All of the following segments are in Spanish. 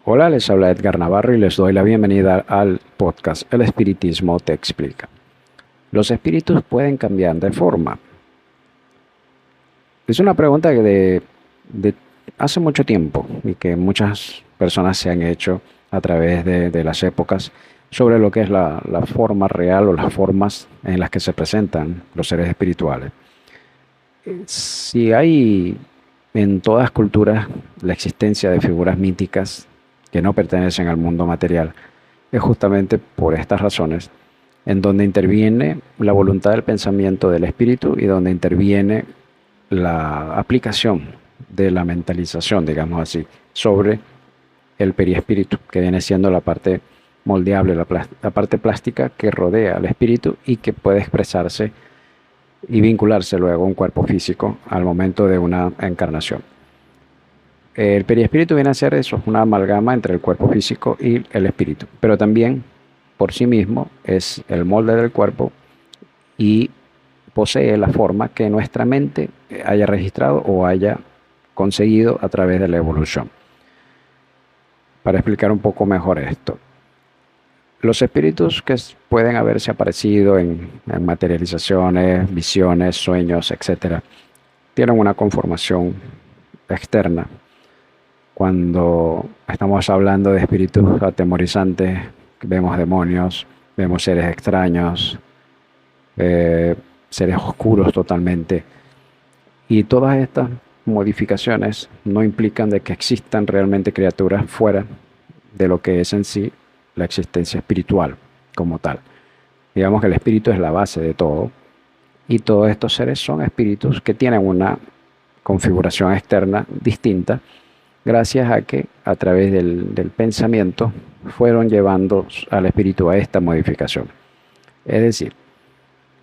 Hola, les habla Edgar Navarro y les doy la bienvenida al podcast El Espiritismo te explica. ¿Los espíritus pueden cambiar de forma? Es una pregunta que de hace mucho tiempo y que muchas personas se han hecho a través de las épocas sobre lo que es la forma real o las formas en las que se presentan los seres espirituales. Si hay en todas culturas la existencia de figuras míticas que no pertenecen al mundo material, es justamente por estas razones en donde interviene la voluntad del pensamiento del espíritu y donde interviene la aplicación de la mentalización, digamos así, sobre el periespíritu, que viene siendo la parte moldeable, la parte plástica que rodea al espíritu y que puede expresarse y vincularse luego a un cuerpo físico al momento de una encarnación. El periespíritu viene a ser eso, una amalgama entre el cuerpo físico y el espíritu, pero también por sí mismo es el molde del cuerpo y posee la forma que nuestra mente haya registrado o haya conseguido a través de la evolución. Para explicar un poco mejor esto, los espíritus que pueden haberse aparecido en materializaciones, visiones, sueños, etcétera, tienen una conformación externa. Cuando estamos hablando de espíritus atemorizantes, vemos demonios, vemos seres extraños, seres oscuros totalmente. Y todas estas modificaciones no implican de que existan realmente criaturas fuera de lo que es en sí la existencia espiritual como tal. Digamos que el espíritu es la base de todo y todos estos seres son espíritus que tienen una configuración externa distinta gracias a que a través del pensamiento fueron llevando al espíritu a esta modificación. Es decir,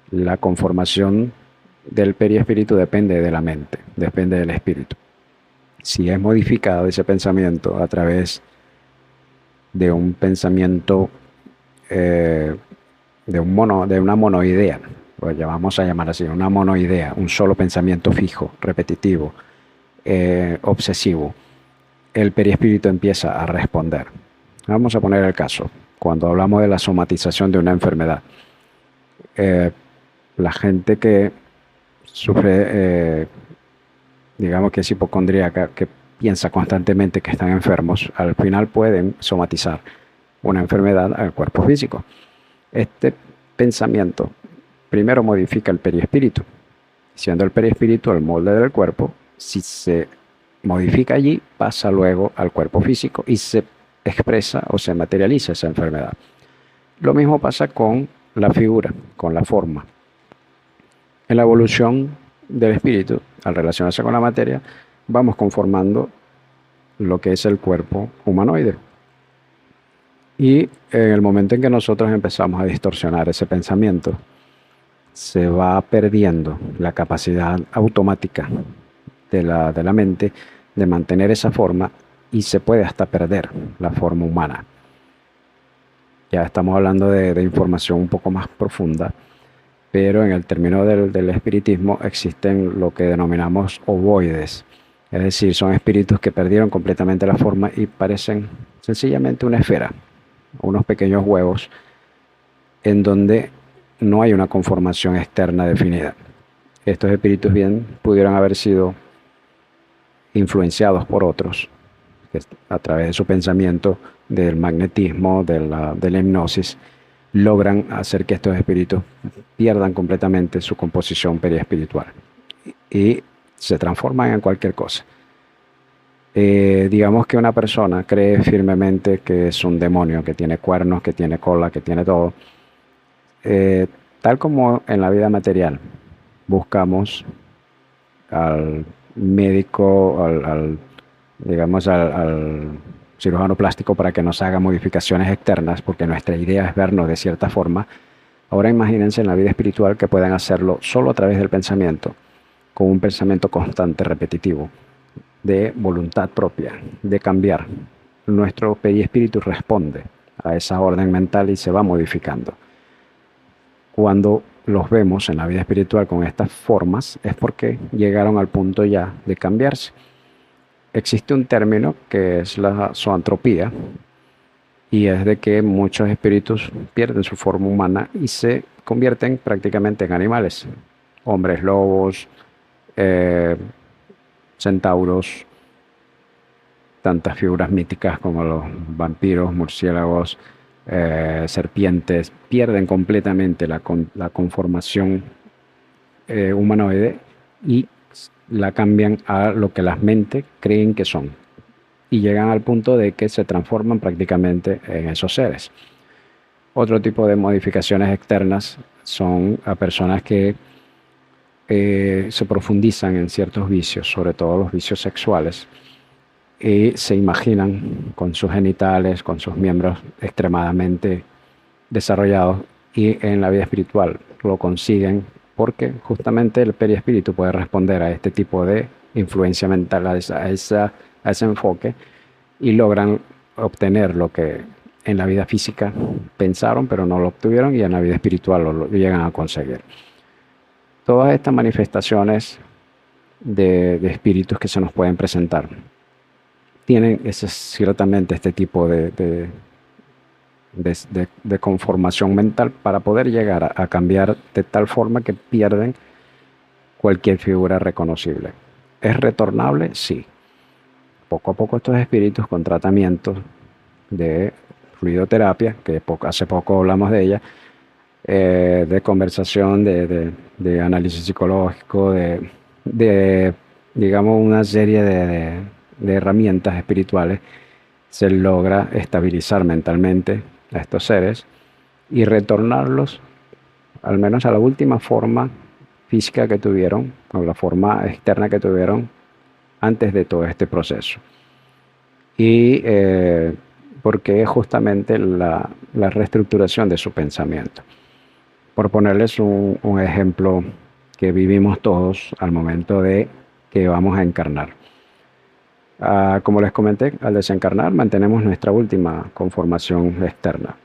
la conformación del periespíritu depende de la mente, depende del espíritu. Si es modificado ese pensamiento a través de un pensamiento de una monoidea, pues ya vamos a llamar así, una monoidea, un solo pensamiento fijo, repetitivo, obsesivo, el perispíritu empieza a responder. Vamos a poner el caso, cuando hablamos de la somatización de una enfermedad. La gente que sufre, digamos que es hipocondríaca, que piensa constantemente que están enfermos, al final pueden somatizar una enfermedad al cuerpo físico. Este pensamiento primero modifica el perispíritu, siendo el perispíritu el molde del cuerpo. Si se modifica allí, pasa luego al cuerpo físico y se expresa o se materializa esa enfermedad. Lo mismo pasa con la figura, con la forma. En la evolución del espíritu, al relacionarse con la materia, vamos conformando lo que es el cuerpo humanoide. Y en el momento en que nosotros empezamos a distorsionar ese pensamiento, se va perdiendo la capacidad automática de la mente de mantener esa forma y se puede hasta perder la forma humana. Ya estamos hablando de información un poco más profunda, pero en el término del espiritismo existen lo que denominamos ovoides, es decir, son espíritus que perdieron completamente la forma y parecen sencillamente una esfera, unos pequeños huevos en donde no hay una conformación externa definida. Estos espíritus bien pudieron haber sido influenciados por otros que a través de su pensamiento, del magnetismo, de la hipnosis, logran hacer que estos espíritus pierdan completamente su composición periespiritual y se transforman en cualquier cosa. Digamos que una persona cree firmemente que es un demonio, que tiene cuernos, que tiene cola, que tiene todo. Tal como en la vida material, buscamos al médico, digamos, al cirujano plástico para que nos haga modificaciones externas, porque nuestra idea es vernos de cierta forma. Ahora imagínense en la vida espiritual que pueden hacerlo solo a través del pensamiento, con un pensamiento constante, repetitivo, de voluntad propia, de cambiar. Nuestro periespíritu responde a esa orden mental y se va modificando. Cuando los vemos en la vida espiritual con estas formas es porque llegaron al punto ya de cambiarse. existe un término que es la zoantropía, y es de que muchos espíritus pierden su forma humana y se convierten prácticamente en animales, hombres lobos, eh, centauros, tantas figuras míticas como los vampiros, murciélagos, serpientes, pierden completamente la conformación humanoide y la cambian a lo que las mentes creen que son. Y llegan al punto de que se transforman prácticamente en esos seres. Otro tipo de modificaciones externas son a personas que se profundizan en ciertos vicios, sobre todo los vicios sexuales, y se imaginan con sus genitales, con sus miembros extremadamente desarrollados, y en la vida espiritual lo consiguen porque justamente el periespíritu puede responder a este tipo de influencia mental, a ese enfoque, y logran obtener lo que en la vida física pensaron pero no lo obtuvieron, y en la vida espiritual lo llegan a conseguir. Todas estas manifestaciones de espíritus que se nos pueden presentar tienen ciertamente este tipo de conformación mental para poder llegar a cambiar de tal forma que pierden cualquier figura reconocible. ¿Es retornable? Sí. Poco a poco estos espíritus, con tratamientos de fluidoterapia, que hace poco hablamos de ella, de conversación, de análisis psicológico, de, digamos, una serie de herramientas espirituales, se logra estabilizar mentalmente a estos seres y retornarlos al menos a la última forma física que tuvieron, o la forma externa que tuvieron antes de todo este proceso. Y porque es justamente la reestructuración de su pensamiento. Por ponerles un ejemplo que vivimos todos al momento de que vamos a encarnar. Como les comenté, al desencarnar mantenemos nuestra última conformación externa,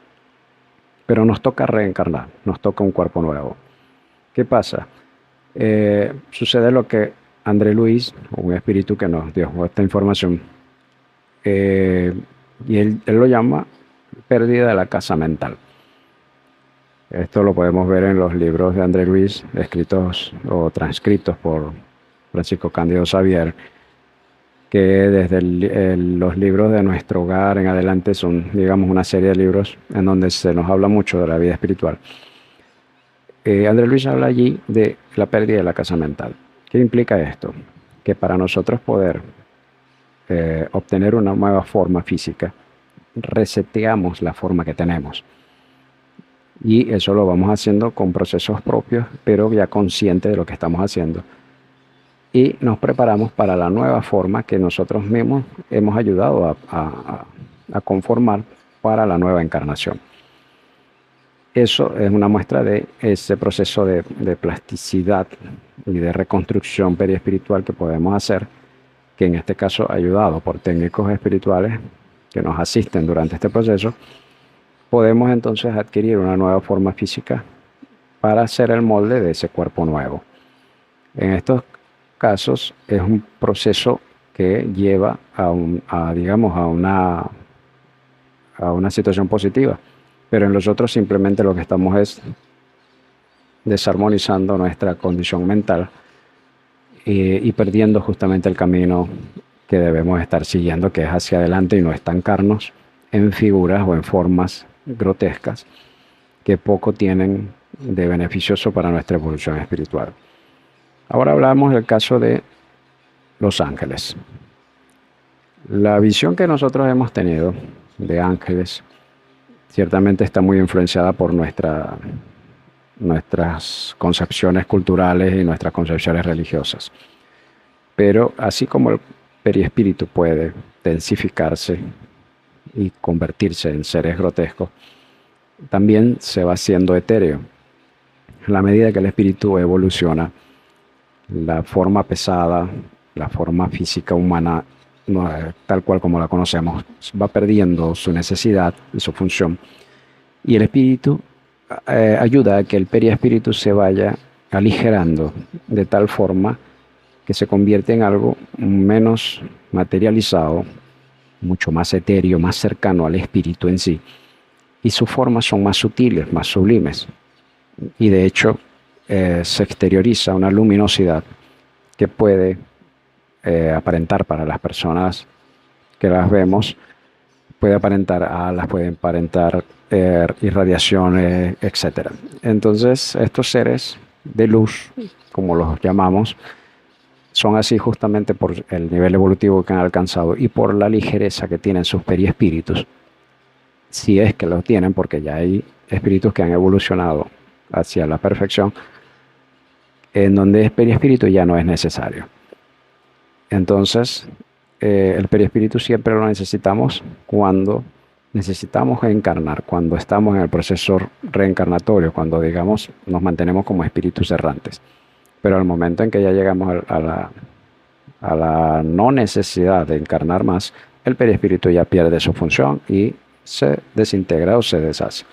pero nos toca reencarnar, nos toca un cuerpo nuevo. ¿Qué pasa? Sucede lo que André Luis, un espíritu que nos dio esta información, y él lo llama pérdida de la casa mental. Esto lo podemos ver en los libros de André Luis, escritos o transcritos por Francisco Cándido Xavier, que desde los libros de Nuestro Hogar en adelante son, digamos, una serie de libros en donde se nos habla mucho de la vida espiritual. André Luis habla allí de la pérdida de la casa mental. ¿Qué implica esto? Que para nosotros poder obtener una nueva forma física, reseteamos la forma que tenemos. Y eso lo vamos haciendo con procesos propios, pero ya conscientes de lo que estamos haciendo. Y nos preparamos para la nueva forma que nosotros mismos hemos ayudado a conformar para la nueva encarnación. Eso es una muestra de ese proceso de plasticidad y de reconstrucción periespiritual que podemos hacer, que en este caso, ayudado por técnicos espirituales que nos asisten durante este proceso, podemos entonces adquirir una nueva forma física para hacer el molde de ese cuerpo nuevo. En estos casos es un proceso que lleva digamos, a una situación positiva, pero en los otros simplemente lo que estamos es desarmonizando nuestra condición mental y perdiendo justamente el camino que debemos estar siguiendo, que es hacia adelante y no estancarnos en figuras o en formas grotescas que poco tienen de beneficioso para nuestra evolución espiritual. Ahora hablamos del caso de los ángeles. La visión que nosotros hemos tenido de ángeles ciertamente está muy influenciada por nuestras concepciones culturales y nuestras concepciones religiosas. Pero así como el periespíritu puede densificarse y convertirse en seres grotescos, también se va haciendo etéreo. A la medida que el espíritu evoluciona, la forma pesada, la forma física humana, tal cual como la conocemos, va perdiendo su necesidad y su función. Y el espíritu ayuda a que el periespíritu se vaya aligerando de tal forma que se convierte en algo menos materializado, mucho más etéreo, más cercano al espíritu en sí, y sus formas son más sutiles, más sublimes, y de hecho se exterioriza una luminosidad que puede aparentar para las personas que las vemos, puede aparentar alas, puede aparentar irradiaciones, etcétera. Entonces, estos seres de luz, como los llamamos, son así justamente por el nivel evolutivo que han alcanzado y por la ligereza que tienen sus periespíritus, si es que los tienen, porque ya hay espíritus que han evolucionado hacia la perfección, en donde el periespíritu ya no es necesario. Entonces, el perispíritu siempre lo necesitamos cuando necesitamos encarnar, cuando estamos en el proceso reencarnatorio, cuando digamos nos mantenemos como espíritus errantes. Pero al momento en que ya llegamos a la no necesidad de encarnar más, el perispíritu ya pierde su función y se desintegra o se deshace.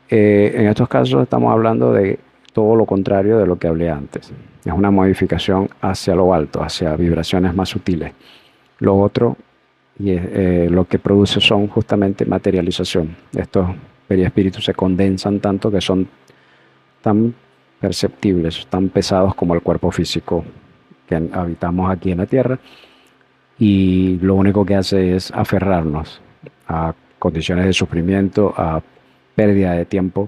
En estos casos estamos hablando de todo lo contrario de lo que hablé antes. Es una modificación hacia lo alto, hacia vibraciones más sutiles. Lo otro, lo que produce son justamente materialización. Estos periespíritus se condensan tanto que son tan perceptibles, tan pesados como el cuerpo físico que habitamos aquí en la Tierra, y lo único que hace es aferrarnos a condiciones de sufrimiento, a pérdida de tiempo,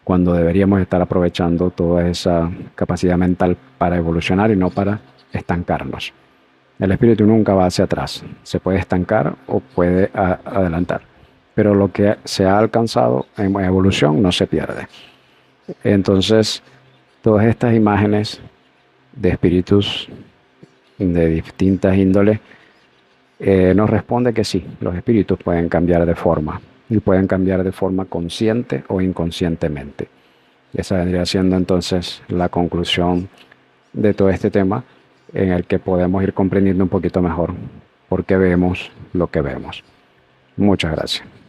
cuando deberíamos estar aprovechando toda esa capacidad mental para evolucionar y no para estancarnos. El espíritu nunca va hacia atrás, se puede estancar o puede adelantar, pero lo que se ha alcanzado en evolución no se pierde. Entonces, todas estas imágenes de espíritus de distintas índoles nos responde que sí, los espíritus pueden cambiar de forma y pueden cambiar de forma consciente o inconscientemente. Esa vendría siendo entonces la conclusión de todo este tema, en el que podemos ir comprendiendo un poquito mejor por qué vemos lo que vemos. Muchas gracias.